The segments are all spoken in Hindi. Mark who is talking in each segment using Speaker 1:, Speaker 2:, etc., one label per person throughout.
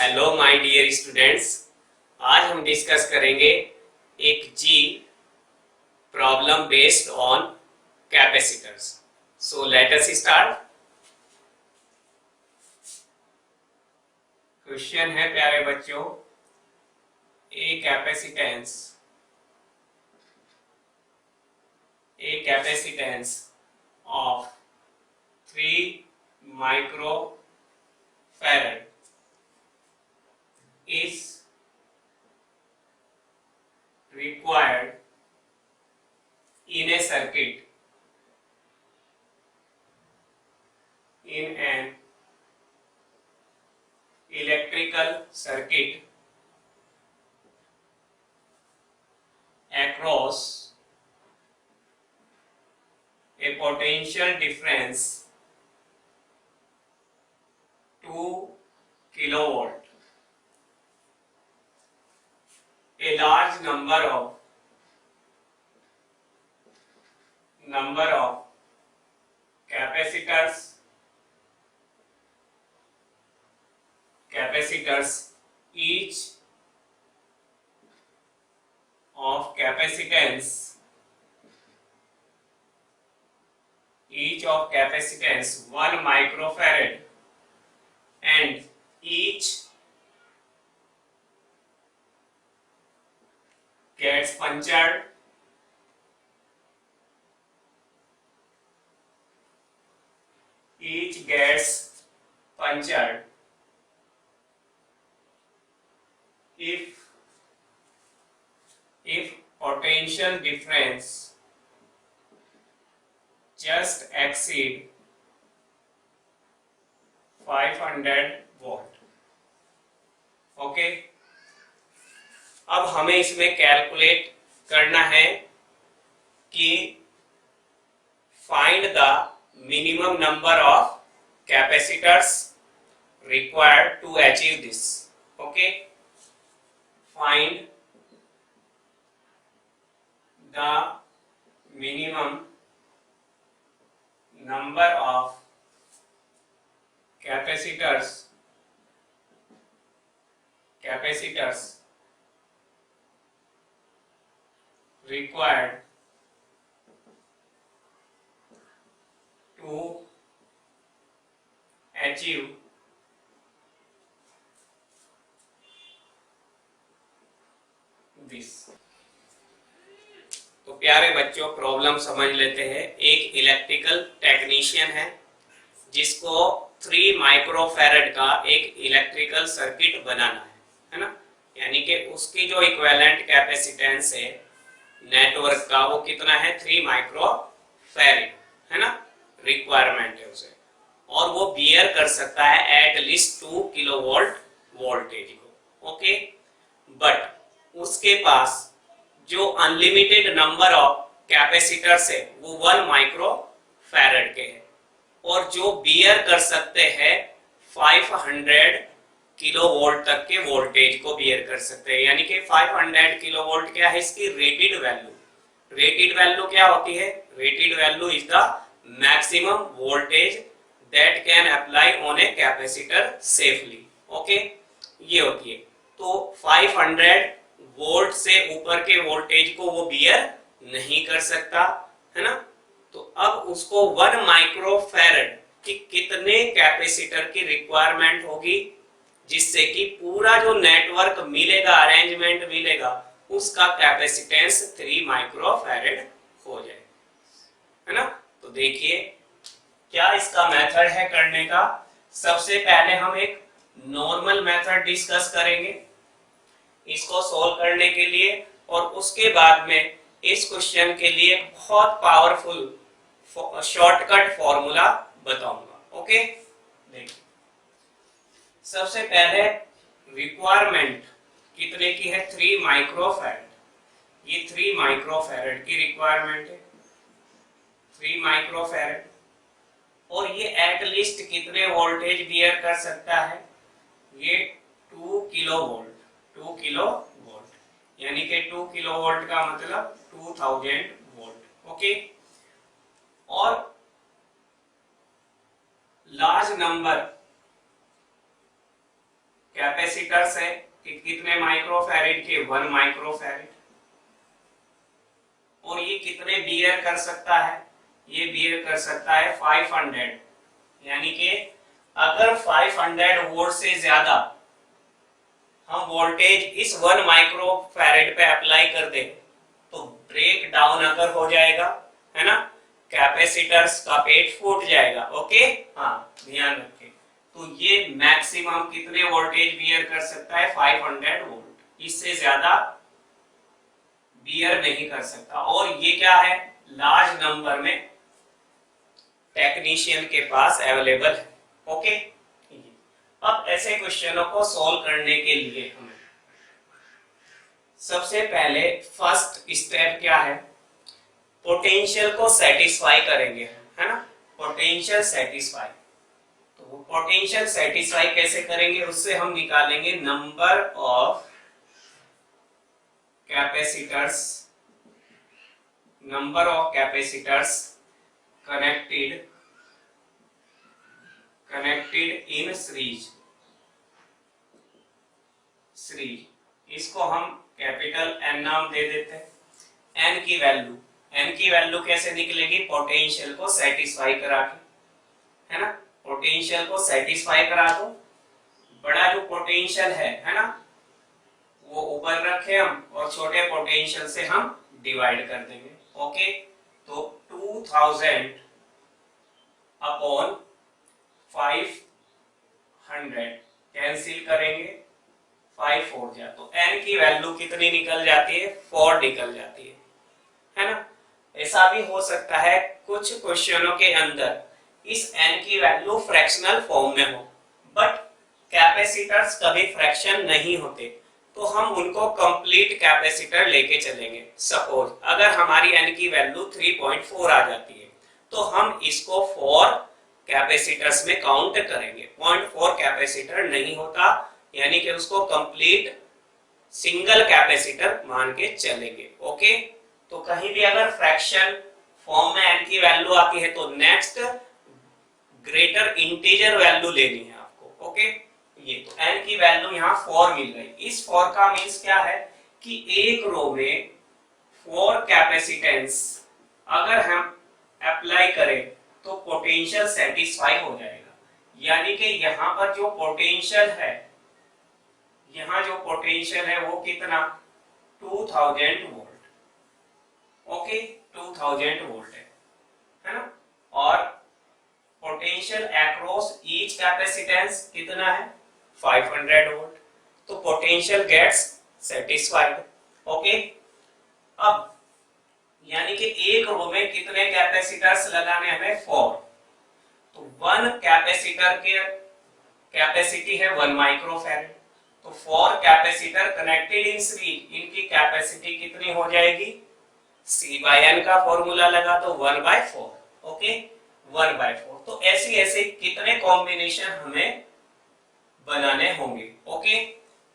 Speaker 1: Hello my dear students. आज हम डिस्कस करेंगे एक JEE problem based on capacitors. So let us start. Question है प्यारे बच्चों, a capacitance of 3 microfarad is required in a circuit, in an electrical circuit across a potential difference 2 kilovolt. A large number of capacitors each of capacitance 1 microfarad and each gets punctured if potential difference just exceed 500 volt. Okay, अब हमें इसमें कैलकुलेट करना है कि find the minimum number of capacitors required to achieve this. Okay, find the minimum number of capacitors required to achieve this. तो प्यारे बच्चों, प्रॉब्लम समझ लेते हैं। एक इलेक्ट्रिकल टेक्नीशियन है जिसको 3 माइक्रोफैरड का एक इलेक्ट्रिकल सर्किट बनाना है ना। यानी कि उसकी जो इक्विवेलेंट कैपेसिटेंस है नेटवर्क का वो कितना है, 3 माइक्रोफैरड है ना, रिक्वायरमेंट है उसे, और वो बियर कर सकता है एट लीस्ट 2 किलोवोल्ट वोल्टेज को। ओके, बट उसके पास जो अनलिमिटेड नंबर ऑफ कैपेसिटर्स है वो 1 माइक्रोफैरड के हैं, और जो बियर कर सकते हैं 500 किलोवोल्ट तक के वोल्टेज को बियर कर सकते हैं। यानी कि 500 किलोवोल्ट क्या है, इसकी रेटेड वैल्यू। रेटेड वैल्यू क्या होती है? Rated value is the maximum voltage that can apply on a capacitor safely. Okay, ये होती है। तो 500 वोल्ट से ऊपर के वोल्टेज को वो बियर नहीं कर सकता है ना। तो अब उसको 1 माइक्रोफैरड की कितने कैपेसिटर की रिक्वायरमेंट होगी जिससे कि पूरा जो नेटवर्क मिलेगा, अरेंजमेंट मिलेगा, उसका कैपेसिटेंस 3 माइक्रोफैरड हो जाए, है ना। तो देखिए क्या इसका मेथड है करने का। सबसे पहले हम एक नॉर्मल मेथड डिस्कस करेंगे इसको सोल्व करने के लिए, और उसके बाद में इस क्वेश्चन के लिए बहुत पावरफुल शॉर्टकट फॉर्मूला बताऊंगा। ओके, देखिए सबसे पहले रिक्वायरमेंट कितने की है, 3 माइक्रोफैरड। ये 3 माइक्रोफैरड की रिक्वायरमेंट है, 3 माइक्रोफैरड, और ये एट लीस्ट कितने वोल्टेज बियर कर सकता है, ये 2 किलोवोल्ट। 2 किलोवोल्ट यानी कि 2 किलोवोल्ट का मतलब 2000 वोल्ट। ओके, और लार्ज नंबर कैपेसिटर्स है कि कितने माइक्रोफैरेड के, 1 माइक्रोफैरेड। और ये कितने बियर कर सकता है, ये बियर कर सकता है 500, यानी कि अगर 500 वोल्ट से ज्यादा हम वोल्टेज इस 1 माइक्रोफैरेड पे अप्लाई कर दें तो ब्रेक डाउन अगर हो जाएगा, है ना, कैपेसिटर्स का पेट फूट जाएगा। ओके, हाँ ध्यान रखें। तो ये मैक्सिमम कितने वोल्टेज बियर कर सकता है, 500 वोल्ट, इससे ज्यादा बियर नहीं कर सकता। और ये क्या है, लार्ज नंबर में टेक्नीशियन के पास अवेलेबल है। ओके, अब ऐसे क्वेश्चनों को सॉल्व करने के लिए हमें सबसे पहले फर्स्ट स्टेप क्या है, पोटेंशियल को सेटिस्फाई करेंगे, है ना, पोटेंशियल सेटिस्फाई। तो पोटेंशियल सेटिस्फाई कैसे करेंगे, उससे हम निकालेंगे number of capacitors, number of capacitors connected in series. इसको हम कैपिटल एन नाम दे देते हैं। एन की वैल्यू कैसे निकलेगी, पोटेंशियल को सेटिस्फाई करा के, है ना, पोटेंशियल को सेटिस्फाई करा दो। बड़ा जो पोटेंशियल है ना, वो ऊपर रखे हम और छोटे पोटेंशियल से हम डिवाइड कर देंगे। ओके, तो 2000 अपॉन 500 कैंसिल करेंगे, 5 4 जा, तो n की वैल्यू कितनी निकल जाती है, 4 निकल जाती है ना। ऐसा भी हो सकता है कुछ क्वेश्चनों के अंदर इस n की वैल्यू फ्रैक्शनल फॉर्म में हो, बट कैपेसिटर्स कभी फ्रैक्शन नहीं होते, तो हम उनको कंप्लीट कैपेसिटर लेके चलेंगे। सपोज अगर हमारी n की वैल्यू 3.4 आ जाती है तो हम इसको 4 कैपेसिटर्स में काउंट करेंगे। 0.4 कैपेसिटर नहीं होता, यानी कि उसको कंप्लीट सिंगल कैपेसिटर मान के चलेंगे। ओके, तो कहीं भी अगर फ्रैक्शन फॉर्म में n की वैल्यू आती है तो नेक्स्ट ग्रेटर इंटीजर वैल्यू लेनी है आपको। ओके, ये तो n की वैल्यू यहाँ 4 मिल गई। इस 4 का मीन्स क्या है कि एक रो में 4 कैपेसिटेंस अगर हम अप्लाई करें तो पोटेंशियल सेटिस्फाई हो जाएगा। यानी कि यहाँ पर जो पोटेंशियल है, यहाँ जो पोटेंशियल है वो कितना, 2000 वोल्ट। ओके, 2000 वोल्ट है ना, और पोटेंशियल अक्रॉस ईच कैपेसिटेंस कितना है, 500 वोल्ट। तो पोटेंशियल गेट्स सेटिस्फाइड। ओके, अब यानी कि एक रो में कितने कैपेसिटर्स लगाने हमें, 4। तो 1 कैपेसिटर के कैपेसिटी है 1 माइक्रोफैरेड, तो 4 कैपेसिटर कनेक्टेड इन सीरीज, इनकी कैपेसिटी कितनी हो जाएगी, C/N का फॉर्मूला लगा तो 1/4। ओके, 1/4। तो ऐसे कितने कॉम्बिनेशन हमें बनाने होंगे। ओके,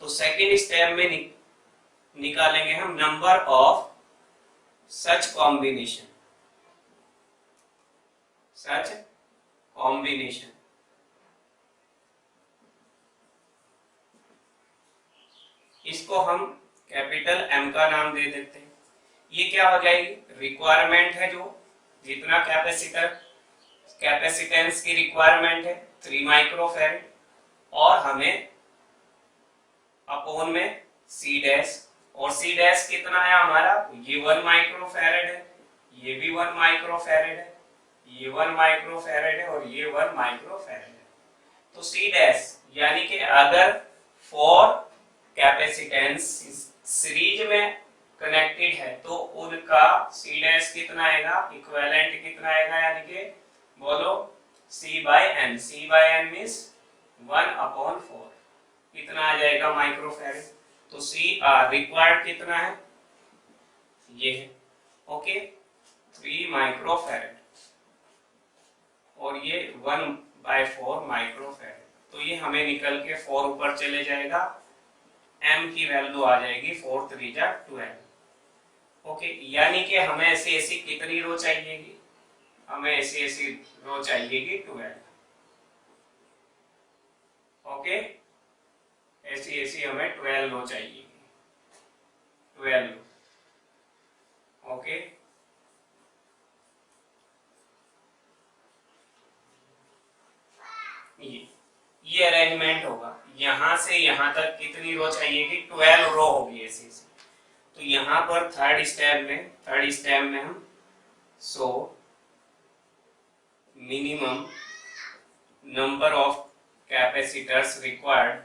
Speaker 1: तो सेकंड स्टेप में निकालेंगे हम नंबर ऑफ सच कॉम्बिनेशन, इसको हम कैपिटल M का नाम दे देते हैं। ये क्या हो जाएगी, रिक्वायरमेंट है, जो जितना कैपेसिटेंस की रिक्वायरमेंट है 3 माइक्रोफैरेड, और हमें अपॉन में C डैश, और C डैश कितना है हमारा, ये 1 माइक्रोफैरेड है, ये भी 1 माइक्रोफैरेड है, ये 1 माइक्रोफैरेड है, और ये 1 माइक्रोफैरेड है। तो C डैश यानी कि अगर 4 कैपेसिटेंस सीरीज में कनेक्टेड है तो उनका C डैश कितना आएगा, इक्विवेलेंट कितना आएगा, यानी कि बोलो C/N। C/N मींस 1/4 कितना आ जाएगा, माइक्रोफैरेड। तो C रिक्वायर्ड कितना है, ये है। ओके, 3 माइक्रोफैरेड, और ये 1/4 माइक्रोफैरेड। तो ये हमें निकल के 4 ऊपर चले जाएगा, M की वैल्यू आ जाएगी 4 3 जा 12। ओके, यानी कि हमें ऐसी कितनी रो चाहिएगी, हमें ऐसी रो चाहिएगी 12। ओके, ऐसी हमें 12 लो चाहिए, 12 लो। ओके, ये अरेंजमेंट होगा। यहां से यहां तक कितनी रो चाहिए कि 12 रो होगी ऐसी। तो यहां पर थर्ड स्टेप में हम so minimum number of capacitors required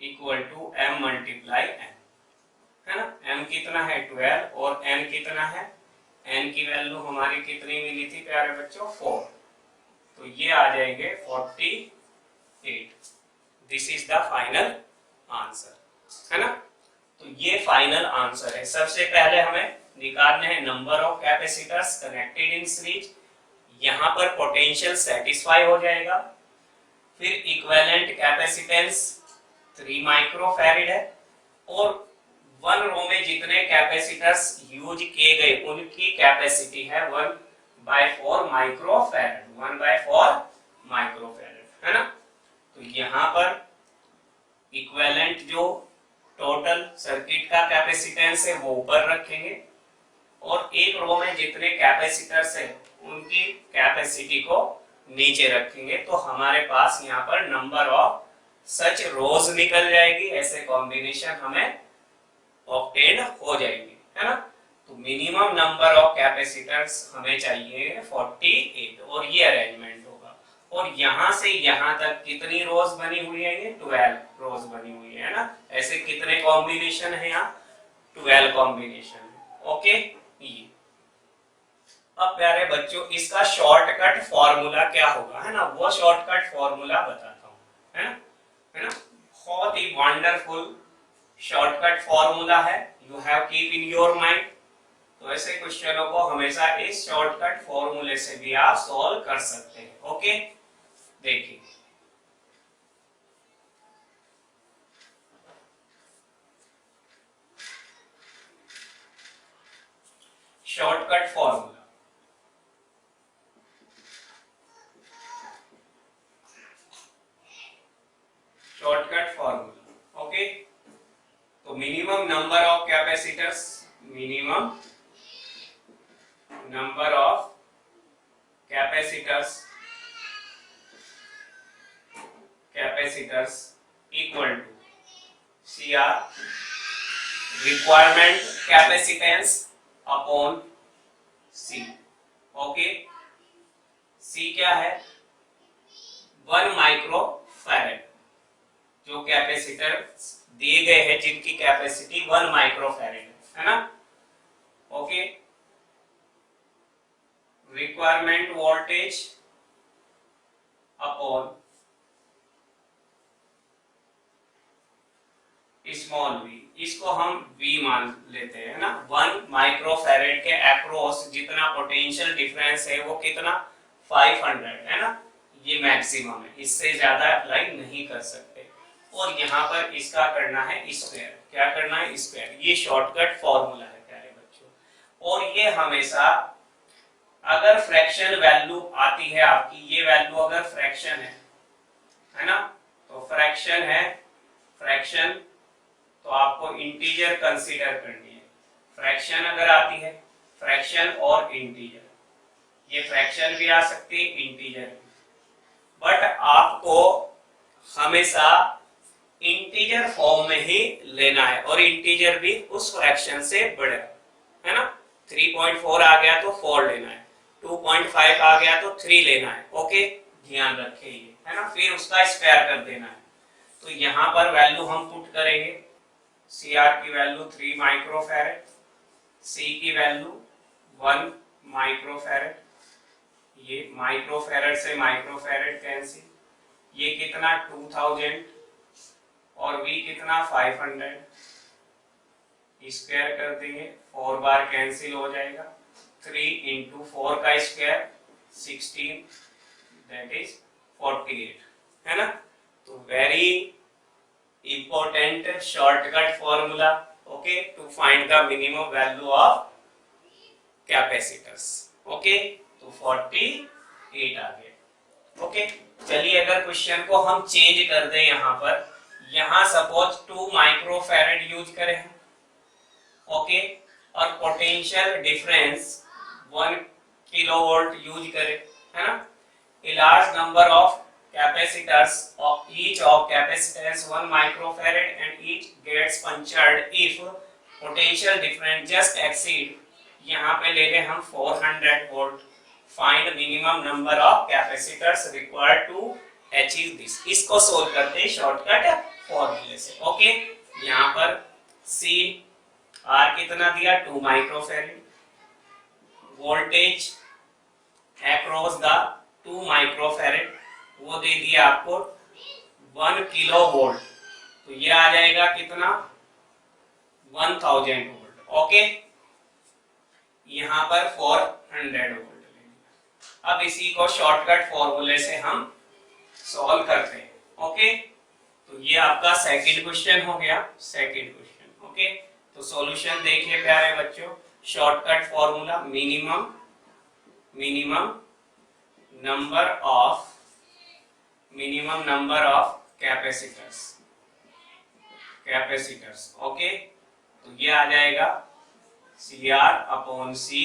Speaker 1: equal to m multiply n, है ना। m कितना है 12 और n कितना है, n की वैल्यू हमारी कितनी मिली थी प्यारे बच्चों 4, तो ये आ जाएंगे 48। This is the final answer, है ना। तो ये फाइनल आंसर है। सबसे पहले हमें निकालने हैं number of capacitors connected in series, यहां पर पोटेंशियल सेटिस्फाई हो जाएगा। फिर इक्विवेलेंट कैपेसिटेंस 3 माइक्रोफैराड है और 1 रो में जितने कैपेसिटर्स यूज किए गए उनकी कैपेसिटी है 1/4 माइक्रोफैराड, 1/4 माइक्रोफैराड, है ना। तो यहाँ पर इक्विवेलेंट जो टोटल सर्किट का कैपेसिटेंस है वो ऊपर रखेंगे और एक रो में जितने कैपेसिटर्स है उनकी कैपेसिटी को नीचे रखेंगे, तो हमारे पास यहाँ पर नंबर ऑफ सच रोज निकल जाएगी। ऐसे कॉम्बिनेशन हमें ऑब्टेन हो जाएंगे, है ना। तो मिनिमम नंबर ऑफ कैपेसिटर्स हमें चाहिए 48 और ये अरेंजमेंट होगा। और यहां से यहां तक कितनी रोज बनी हुई है, ये 12 रोज बनी हुई है ना। ऐसे कितने कॉम्बिनेशन है यहाँ, 12 कॉम्बिनेशन है। ओके, ये अब प्यारे बच्चों इसका शॉर्टकट फॉर्मूला क्या होगा, है ना, वो शॉर्टकट फॉर्मूला बताता हूँ, है ना। बहुत ही वंडरफुल शॉर्टकट फॉर्मूला है, you have keep in your mind. तो ऐसे क्वेश्चनों को हमेशा इस शॉर्टकट फॉर्मूले से भी आप सॉल्व कर सकते हैं। ओके, देखिए shortcut formula, shortcut formula. Okay, तो minimum number of capacitors, minimum number of capacitors equal to CR requirement capacitance upon C। Okay, C क्या है 1 माइक्रोफैराड, जो कैपेसिटर दिए गए हैं जिनकी कैपेसिटी 1 माइक्रोफैराड है ना। Okay, requirement voltage upon small v, इसको हम v मान लेते हैं ना। 1 माइक्रोफैराड के अक्रॉस जितना पोटेंशियल डिफरेंस है वो कितना 500 है ना, ये मैक्सिमम है, इससे ज्यादा अप्लाई नहीं कर सकते। और यहाँ पर इसका करना है स्क्वायर, क्या करना है स्क्वायर। ये शॉर्टकट फॉर्मूला है प्यारे बच्चों। और ये हमेशा अगर फ्रैक्शन वैल्यू आती है आपकी, ये वैल्यू अगर फ्रैक्शन है ना, तो फ्रैक्शन है, फ्रैक्शन तो आपको इंटीजर कंसीडर करनी है। फ्रैक्शन अगर आती है, फ्रैक्शन और इंटीजर, ये फ्रैक्शन भी आ सकती है इंटीजर भी, बट आपको हमेशा इंटीजर फॉर्म में ही लेना है और इंटीजर भी उस फ्रैक्शन से बड़ा है ना। 3.4 आ गया तो 4 लेना है, 2.5 आ गया तो 3 लेना है। ओके, ध्यान रखिए ये, है ना। फिर उसका स्क्वायर कर देना है। तो यहाँ पर वैल्यू हम पुट करेंगे, CR की वैल्यू 3 माइक्रोफैराड, C की वैल्यू 1 माइक्रोफैराड, ये माइक्रोफैराड से माइक्रोफैराड कैंसिल, ये कितना 2000 और V कितना 500, स्क्वायर कर देंगे, 4 बार कैंसिल हो जाएगा, 3 into 4 का स्क्वायर 16, दैट इज 48, है ना। तो very important shortcut formula, okay, to find the minimum value of capacitors. okay, तो 48 आ गया। okay, चलिए अगर क्वेश्चन को हम चेंज कर दें यहाँ पर, यहाँ सपोज 2 माइक्रोफैरेड यूज करें, ओके, और पोटेंशियल डिफरेंस 1 किलोवोल्ट यूज करें, है ना। A large number of capacitors of each of capacitance 1 microfarad and each gets punctured if potential difference just exceed, यहाँ पे ले लें हम 400 volt. Find minimum number of capacitors required to achieve this. इसको सोल्व करते हैं शॉर्टकट फॉर्मूले से, ओके। यहाँ पर सी आर कितना दिया, 2 microfarad, voltage across the 2 microfarad वो दे दिया आपको 1 किलो वोल्ट, तो ये आ जाएगा कितना, 1000 वोल्ट, ओके। यहाँ पर 400 वोल्ट। अब इसी को शॉर्टकट फॉर्मूले से हम सॉल्व करते हैं, ओके। तो ये आपका सेकंड क्वेश्चन हो गया, सेकंड क्वेश्चन, ओके। तो सॉल्यूशन देखिए प्यारे बच्चों, shortcut formula minimum number of capacitors, okay. तो ये आ जाएगा CR upon C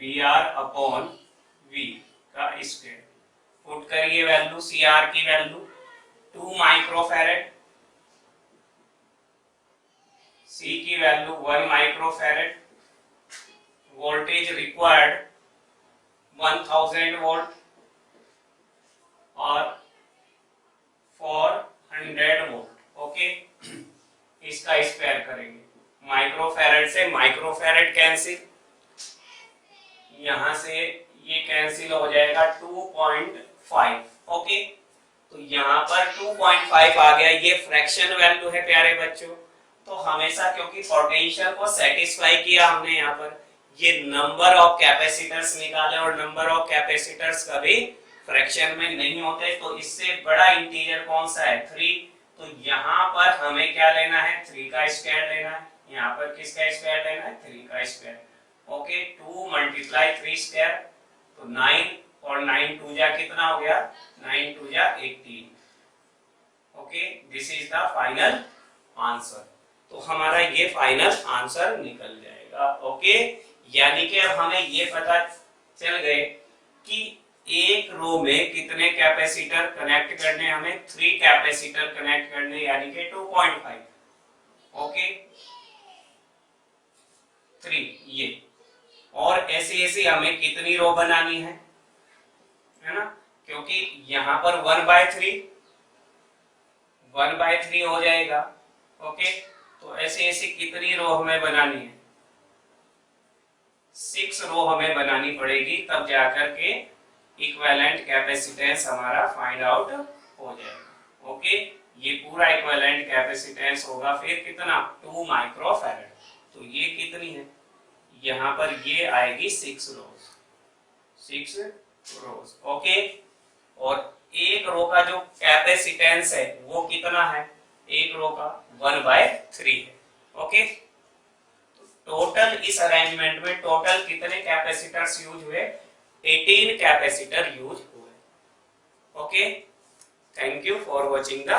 Speaker 1: VR upon V का स्क्वायर। पुट करिए वैल्यू, CR की वैल्यू 2 माइक्रोफैरेड, C की value 1 microfarad, voltage required 1000 volt और 400 वोल्ट, ओके। इसका स्क्वायर करेंगे, माइक्रोफैरेड से माइक्रोफैरेड कैंसिल, यहां से ये कैंसिल हो जाएगा 2.5, ओके। तो यहाँ पर 2.5 आ गया, ये फ्रैक्शन वैल्यू है प्यारे बच्चों। तो हमेशा क्योंकि पोटेंशियल को सेटिस्फाई किया हमने, यहाँ पर ये नंबर ऑफ कैपेसिटर्स निकाले और नंबर ऑफ कैपेसिटर्स कभी फ्रैक्शन में नहीं होते, तो इससे बड़ा इंटीजर कौन सा है, 3। तो यहाँ पर हमें क्या लेना है, 3 का स्क्वायर लेना है। यहाँ पर किसका स्क्वायर लेना है, 3 का स्क्वायर, ओके। 2 मल्टीप्लाई 3 स्क्वायर तो 9 और 9 2 जा कितना हो गया, 9 2 जा 18, okay. This is the final answer. तो हमारा ये फाइनल आंसर निकल जाएगा, ओके। यानी कि अब हमें ये पता चल गए कि एक रो में कितने कैपेसिटर कनेक्ट करने, हमें 3 कैपेसिटर कनेक्ट करने, यानी कि 2.5, ओके, 3 ये। और ऐसे हमें कितनी रो बनानी है ना, क्योंकि यहाँ पर 1/3 हो जाएगा, ओके। तो ऐसे कितनी रो हमें बनानी है, 6 रो हमें बनानी पड़ेगी, तब जाकर के इक्विवेलेंट कैपेसिटेंस हमारा फाइंड आउट हो जाएगा, ओके। ये पूरा इक्विवेलेंट कैपेसिटेंस होगा फिर कितना, 2 माइक्रोफैरेड। तो ये कितनी है, यहाँ पर ये आएगी 6 रोज, ओके। और एक रो का जो कैपेसिटेंस है वो कितना है, एक रो का 1/3 है, ओके। टोटल इस अरेंजमेंट में टोटल कितने कैपेसिटर्स यूज हुए, 18 कैपेसिटर यूज हुए, okay. Thank you for watching the